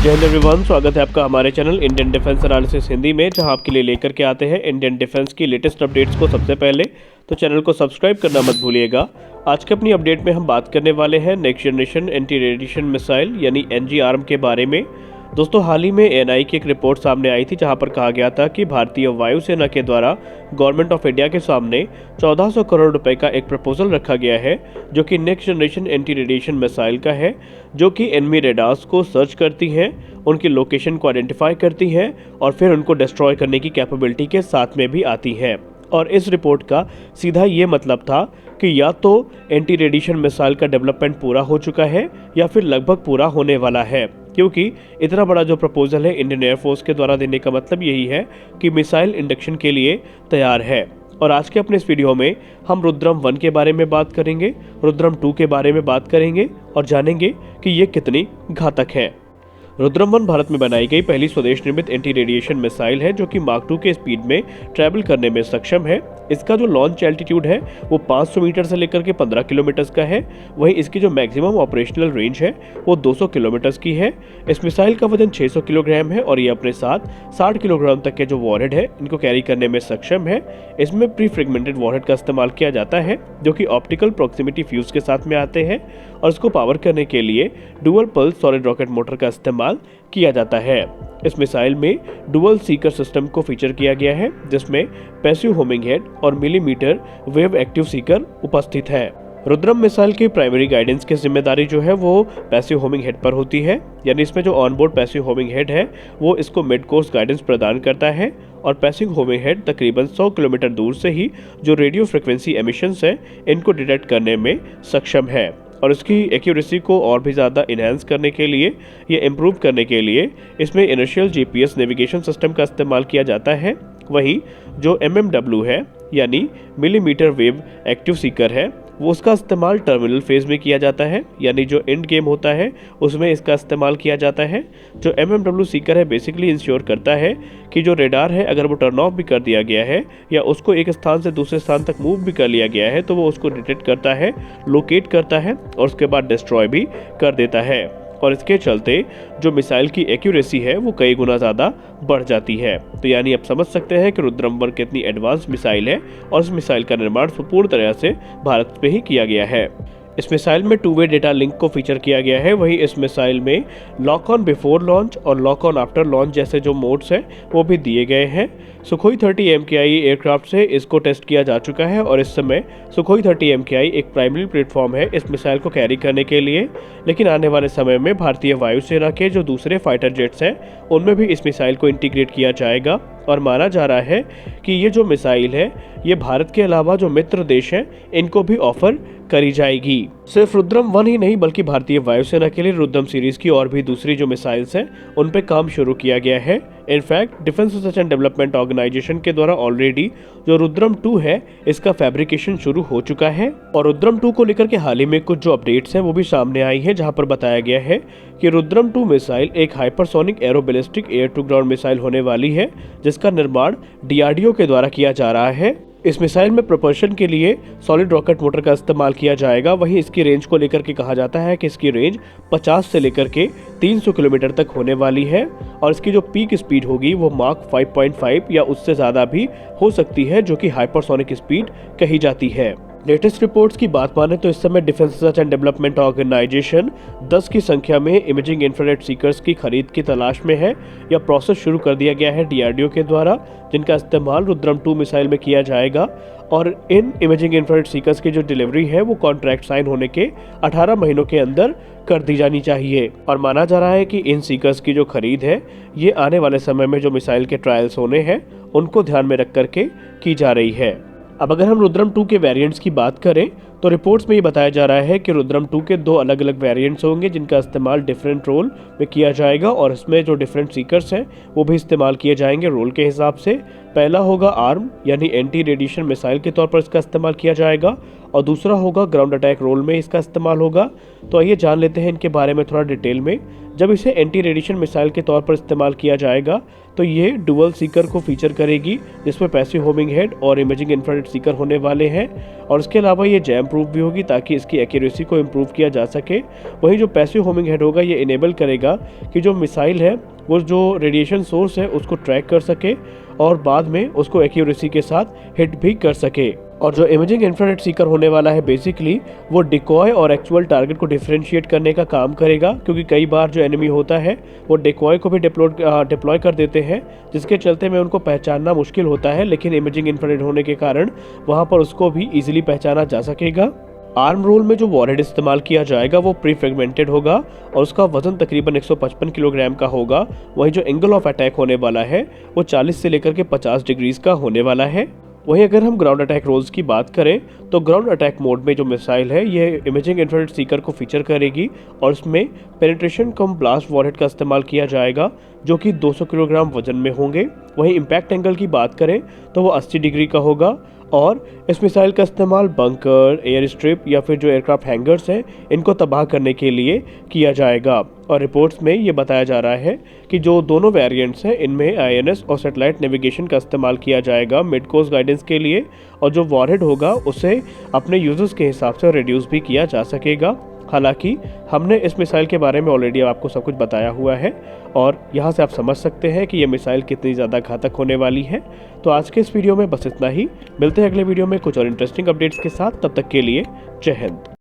जय हिंद एवरीवन, स्वागत है आपका हमारे channel Indian defence analysis Hindi में, जहां आपके लिए लेकर के आते हैं इंडियन डिफेंस की लेटेस्ट अपडेट्स को सबसे पहले। तो चैनल को सब्सक्राइब करना मत भूलिएगा। आज के अपनी अपडेट में हम बात करने वाले हैं next generation anti radiation missile यानी एनजी आर्म के बारे में। दोस्तों, हाल ही में एएनआई की एक रिपोर्ट सामने आई थी, जहां पर कहा गया था कि भारतीय वायुसेना के द्वारा गवर्नमेंट ऑफ इंडिया के सामने 1400 करोड़ रुपए का एक प्रपोजल रखा गया है, जो कि next generation anti radiation missile का है, जो कि एनिमी रेडार्स को सर्च करती हैं, उनकी लोकेशन को आइडेंटिफाई करती हैं और फिर उनको डिस्ट्रॉय करने की कैपेबिलिटी के साथ में भी आती हैं। और इस रिपोर्ट का सीधा ये मतलब था कि या तो एंटी रेडिएशन मिसाइल का डेवलपमेंट पूरा हो चुका है या फिर लगभग पूरा होने वाला है, क्योंकि इतना बड़ा जो प्रपोजल है इंडियन एयरफोर्स के द्वारा देने का मतलब यही है कि मिसाइल इंडक्शन के लिए तैयार है। और आज के अपने इस वीडियो में हम रुद्रम 1 के बारे में बात करेंगे, रुद्रम 2 के बारे में बात करेंगे और जानेंगे कि ये कितनी घातक है। रुद्रम 1 भारत में बनाई गई पहली स्वदेश निर्मित एंटी रेडिएशन मिसाइल है, जो कि माक 2 के स्पीड में ट्रैवल करने में सक्षम है। इसका जो लॉन्च एल्टीट्यूड है वो 500 मीटर से लेकर के 15 किलोमीटर का है। वहीं इसकी जो मैक्सिमम ऑपरेशनल रेंज है वो 200 किलोमीटर की है। इस मिसाइल का वजन 600 किलोग्राम है और ये अपने साथ 60 किलोग्राम तक के जो वॉरहेड है इनको कैरी करने में सक्षम है। इसमें प्री फ्रेगमेंटेड वॉरहेड का इस्तेमाल किया जाता है, जो कि ऑप्टिकल प्रॉक्सिमिटी फ्यूज के साथ में आते हैं, और इसको पावर करने के लिए dual pulse solid rocket motor का इस्तेमाल किया जाता है। इस मिसाइल में डुअल सीकर सिस्टम को फीचर किया गया है, जिसमें पैसिव होमिंग हेड और मिलीमीटर वेव एक्टिव सीकर उपस्थित है। रुद्रम मिसाइल की प्राइमरी गाइडेंस की जिम्मेदारी जो है वो पैसिव होमिंग हेड पर होती है, यानी इसमें जो ऑनबोर्ड पैसिव होमिंग हेड है वो इसको मिड कोर्स गाइडेंस प्रदान करता है, और पैसिव होमिंग हेड तकरीबन 100 किलोमीटर दूर से ही जो रेडियो फ्रिक्वेंसी एमिशंस है इनको डिटेक्ट करने में सक्षम है। और इसकी एक्यूरेसी को और भी ज़्यादा इन्हेंस करने के लिए या इम्प्रूव करने के लिए इसमें इनिशियल जीपीएस नेविगेशन सिस्टम का इस्तेमाल किया जाता है। वहीं जो MMW है यानी मिलीमीटर वेव एक्टिव सीकर है वो उसका इस्तेमाल टर्मिनल फेज में किया जाता है, यानी जो एंड गेम होता है उसमें इसका इस्तेमाल किया जाता है। जो MMW सीकर है बेसिकली इंश्योर करता है कि जो रेडार है अगर वो टर्न ऑफ भी कर दिया गया है या उसको एक स्थान से दूसरे स्थान तक मूव भी कर लिया गया है तो वो उसको डिटेक्ट करता है, लोकेट करता है और उसके बाद डिस्ट्रॉय भी कर देता है। और इसके चलते जो मिसाइल की एक्यूरेसी है वो कई गुना ज़्यादा बढ़ जाती है। तो यानी आप समझ सकते हैं कि रुद्रम 1 कितनी एडवांस मिसाइल है, और इस मिसाइल का निर्माण पूर्ण तरह से भारत में ही किया गया है। इस मिसाइल में 2 वे डेटा लिंक को फीचर किया गया है। वहीं इस मिसाइल में लॉक ऑन बिफोर लॉन्च और लॉक ऑन आफ्टर लॉन्च जैसे जो मोड्स हैं वो भी दिए गए हैं। सुखोई 30 MKI एयरक्राफ्ट से इसको टेस्ट किया जा चुका है, और इस समय सुखोई 30 MKI एक प्राइमरी प्लेटफॉर्म है इस मिसाइल को कैरी करने के लिए। लेकिन आने वाले समय में भारतीय वायुसेना के जो दूसरे फाइटर जेट्स हैं उनमें भी इस मिसाइल को इंटीग्रेट किया जाएगा, और माना जा रहा है कि ये जो मिसाइल है ये भारत के अलावा जो मित्र देश हैं इनको भी ऑफर करी जाएगी। सिर्फ रुद्रम 1 ही नहीं बल्कि भारतीय वायुसेना के लिए रुद्रम सीरीज की और भी दूसरी जो मिसाइल्स हैं उन पे काम शुरू किया गया है। In fact defence research and development organisation के द्वारा ऑलरेडी जो रुद्रम 2 है इसका फैब्रिकेशन शुरू हो चुका है। और रुद्रम 2 को लेकर के हाल ही में कुछ जो अपडेट्स हैं वो भी सामने आई हैं, जहां पर बताया गया है कि रुद्रम 2 मिसाइल एक hypersonic aeroballistic air to ground missile होने वाली है, जिसका निर्माण DRDO के द्वारा किया जा रहा है। इस मिसाइल में प्रोपल्शन के लिए सॉलिड रॉकेट मोटर का इस्तेमाल किया जाएगा। वहीं इसकी रेंज को लेकर के कहा जाता है कि इसकी रेंज 50 से लेकर के 300 किलोमीटर तक होने वाली है, और इसकी जो पीक स्पीड होगी वो माक 5.5 या उससे ज़्यादा भी हो सकती है, जो कि हाइपरसोनिक स्पीड कही जाती है। लेटेस्ट रिपोर्ट्स की बात माने तो इस समय defence research and development organisation 10 की संख्या में इमेजिंग इंफ्रारेड सीकर्स की खरीद की तलाश में है, या प्रोसेस शुरू कर दिया गया है DRDO के द्वारा, जिनका इस्तेमाल रुद्रम 2 मिसाइल में किया जाएगा। और इन इमेजिंग इंफ्रारेड सीकर्स की जो डिलीवरी है वो कॉन्ट्रैक्ट साइन होने के 18 महीनों के अंदर कर दी जानी चाहिए। और माना जा रहा है कि इन सीकर्स की जो खरीद है ये आने वाले समय में जो मिसाइल के ट्रायल्स होने हैं उनको ध्यान में रख करके की जा रही है। अब अगर हम रुद्रम 2 के वेरिएंट्स की बात करें तो रिपोर्ट्स में ये बताया जा रहा है कि रुद्रम 2 के 2 अलग अलग वेरिएंट्स होंगे, जिनका इस्तेमाल डिफरेंट रोल में किया जाएगा, और इसमें जो डिफरेंट सीकर्स हैं वो भी इस्तेमाल किए जाएंगे रोल के हिसाब से। पहला होगा आर्म यानी एंटी रेडिएशन मिसाइल के तौर पर इसका इस्तेमाल किया जाएगा, और दूसरा होगा ग्राउंड अटैक रोल में इसका इस्तेमाल होगा। तो आइए जान लेते हैं इनके बारे में थोड़ा डिटेल में। जब इसे एंटी रेडिएशन मिसाइल के तौर पर इस्तेमाल किया जाएगा तो ये डुअल सीकर को फीचर करेगी, जिसमें पैसिव होमिंग हेड और इमेजिंग इंफ्रारेड सीकर होने वाले हैं, और इसके अलावा ये जैम इम्प्रूव भी होगी ताकि इसकी एक्यूरेसी को इम्प्रूव किया जा सके। वहीं जो पैसिव होमिंग हेड होगा ये इनेबल करेगा कि जो मिसाइल है वो जो रेडिएशन सोर्स है उसको ट्रैक कर सके और बाद में उसको एक्यूरेसी के साथ हिट भी कर सके। और जो इमेजिंग इंफ्रारेड सीकर होने वाला है बेसिकली वो डिकॉय और एक्चुअल टारगेट को डिफरेंशिएट करने का काम करेगा, क्योंकि कई बार जो एनिमी होता है वो डिकॉय को भी डिप्लॉय कर देते हैं, जिसके चलते में उनको पहचानना मुश्किल होता है, लेकिन इमेजिंग इंफ्रारेड होने के कारण वहाँ पर उसको भी ईजिली पहचाना जा सकेगा। आर्म रोल में जो वॉरहेड इस्तेमाल किया जाएगा वो प्री फ्रेगमेंटेड होगा और उसका वजन तकरीबन 155 किलोग्राम का होगा। वहीं जो एंगल ऑफ अटैक होने वाला है वो 40 से लेकर के 50 डिग्रीज का होने वाला है। वहीं अगर हम ग्राउंड अटैक रोल्स की बात करें तो ग्राउंड अटैक मोड में जो मिसाइल है ये इमेजिंग इंफ्रारेड सीकर को फीचर करेगी और इसमें पेनिट्रेशन कम ब्लास्ट वॉरहेड का इस्तेमाल किया जाएगा जो कि 200 किलोग्राम वजन में होंगे। वहीं इम्पैक्ट एंगल की बात करें तो वो 80 डिग्री का होगा और इस मिसाइल का इस्तेमाल बंकर, एयर स्ट्रिप या फिर जो एयरक्राफ्ट हैंगर्स हैं इनको तबाह करने के लिए किया जाएगा। और रिपोर्ट्स में ये बताया जा रहा है कि जो दोनों वेरिएंट्स हैं इनमें INS और सैटेलाइट नेविगेशन का इस्तेमाल किया जाएगा मिड कोर्स गाइडेंस के लिए, और जो वॉरहेड होगा उसे अपने यूजर्स के हिसाब से रिड्यूस भी किया जा सकेगा। हालांकि हमने इस मिसाइल के बारे में ऑलरेडी आपको सब कुछ बताया हुआ है और यहाँ से आप समझ सकते हैं कि ये मिसाइल कितनी ज़्यादा घातक होने वाली है। तो आज के इस वीडियो में बस इतना ही। मिलते हैं अगले वीडियो में कुछ और इंटरेस्टिंग अपडेट्स के साथ। तब तक के लिए जय हिंद।